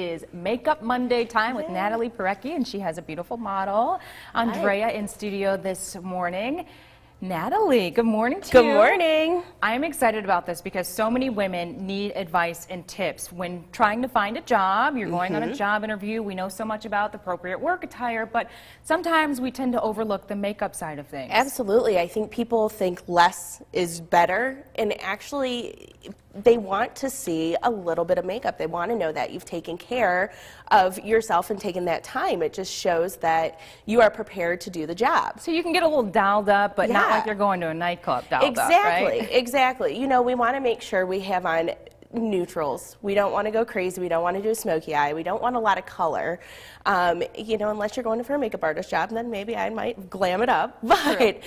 is Makeup Monday time with Natalie Pohorecki, and she has a beautiful model, Andrea, in studio this morning. Natalie, good morning to you. Good morning. I'm excited about this because so many women need advice and tips when trying to find a job. You're going on a job interview. We know so much about the appropriate work attire, but sometimes we tend to overlook the makeup side of things. Absolutely. I think people think less is better, and actually they want to see a little bit of makeup. They want to know that you've taken care of yourself and taken that time. It just shows that you are prepared to do the job. So you can get a little dolled up, but not like you're going to a nightclub dolled up, right? Exactly. You know, we want to make sure we have on neutrals. We don't want to go crazy. We don't want to do a smoky eye. We don't want a lot of color. You know, unless you're going for a makeup artist job, then maybe I might glam it up. But,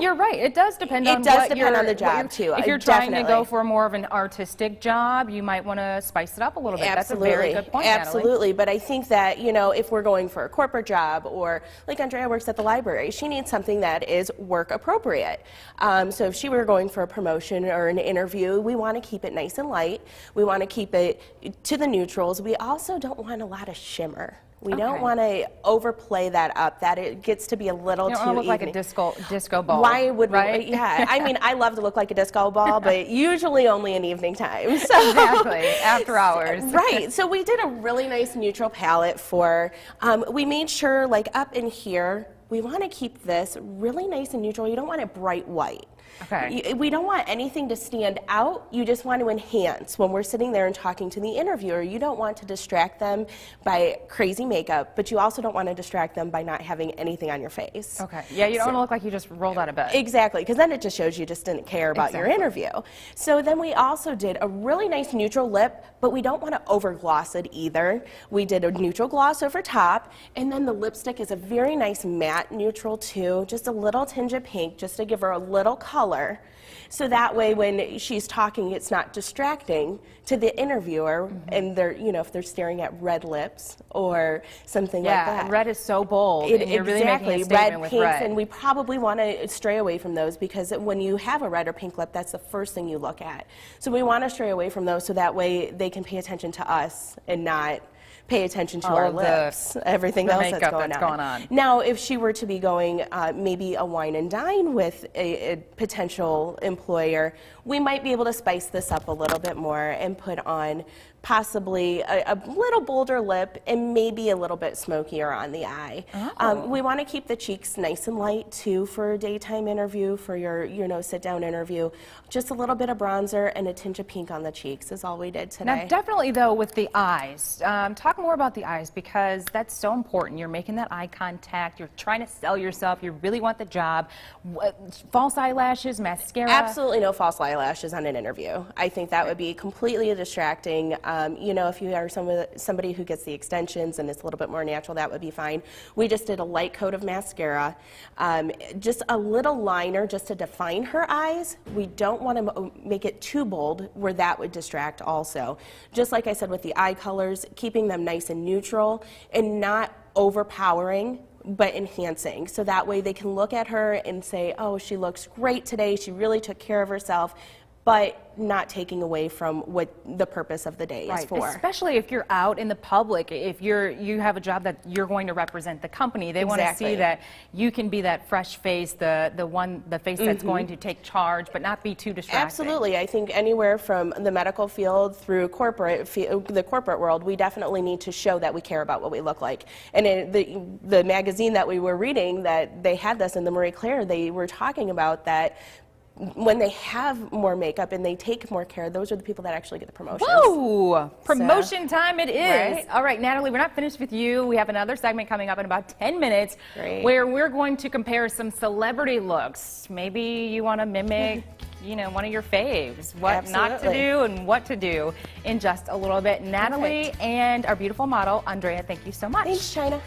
you're right. It does depend on the job too. If you're trying to go for more of an artistic job, you might want to spice it up a little bit. Absolutely. That's a very good point, Absolutely. Natalie. But I think that, you know, if we're going for a corporate job, or like Andrea works at the library, she needs something that is work appropriate. So if she were going for a promotion or an interview, we want to keep it nice and light. We want to keep it to the neutrals. We also don't want a lot of shimmer. We don't want to overplay that up, that it gets to be a little too evening. You don't look like a disco ball. Why would we? Yeah, I mean, I love to look like a disco ball, but usually only in evening time. So. Exactly, after hours. Right, so we did a really nice neutral palette for, we made sure, like up in here, we want to keep this really nice and neutral. You don't want it bright white. Okay. We don't want anything to stand out. You just want to enhance when we're sitting there and talking to the interviewer. You don't want to distract them by crazy makeup, but you also don't want to distract them by not having anything on your face. Okay. Yeah, you don't want to look like you just rolled out of bed. Exactly, because then it just shows you just didn't care about your interview. So then we also did a really nice neutral lip, but we don't want to overgloss it either. We did a neutral gloss over top, and then the lipstick is a very nice matte neutral too, just a little tinge of pink, just to give her a little color. So that way when she's talking, it's not distracting to the interviewer, and they're, you know, if they're staring at red lips or something like that. Yeah, red is so bold, and you're really making a statement with red. And we probably want to stray away from those, because when you have a red or pink lip, that's the first thing you look at. So we want to stray away from those, so that way they can pay attention to us and not pay attention to our lips, everything else that's going on. Now, if she were to be going maybe a wine and dine with a potential employer, we might be able to spice this up a little bit more and put on possibly a little bolder lip and maybe a little bit smokier on the eye. We want to keep the cheeks nice and light too for a daytime interview, for your, you know, sit-down interview. Just a little bit of bronzer and a tinge of pink on the cheeks is all we did today. Now, definitely though with the eyes, talk more about the eyes, because that's so important. You're making that eye contact. You're trying to sell yourself. You really want the job. False eyelashes, mascara. Absolutely no false eyelashes on an interview. I think that would be completely distracting. You know, if you are somebody who gets the extensions and it's a little bit more natural, that would be fine. We just did a light coat of mascara, just a little liner just to define her eyes. We don't want to make it too bold where that would distract also. Just like I said with the eye colors, keeping them nice and neutral and not overpowering, but enhancing. So that way they can look at her and say, oh, she looks great today. She really took care of herself, but not taking away from what the purpose of the day is for. Especially if you're out in the public, if you have a job that you're going to represent the company, they want to see that you can be that fresh face, the face that's going to take charge, but not be too distracting. Absolutely. I think anywhere from the medical field through the corporate world, we definitely need to show that we care about what we look like. And in the magazine that we were reading, that they had this in the Marie Claire, they were talking about that when they have more makeup and they take more care, those are the people that actually get the promotions. Whoa! Promotion time it is. Right? All right, Natalie, we're not finished with you. We have another segment coming up in about 10 minutes where we're going to compare some celebrity looks. Maybe you want to mimic, you know, one of your faves. What not to do and what to do in just a little bit. Natalie and our beautiful model, Andrea, thank you so much. Thanks, China.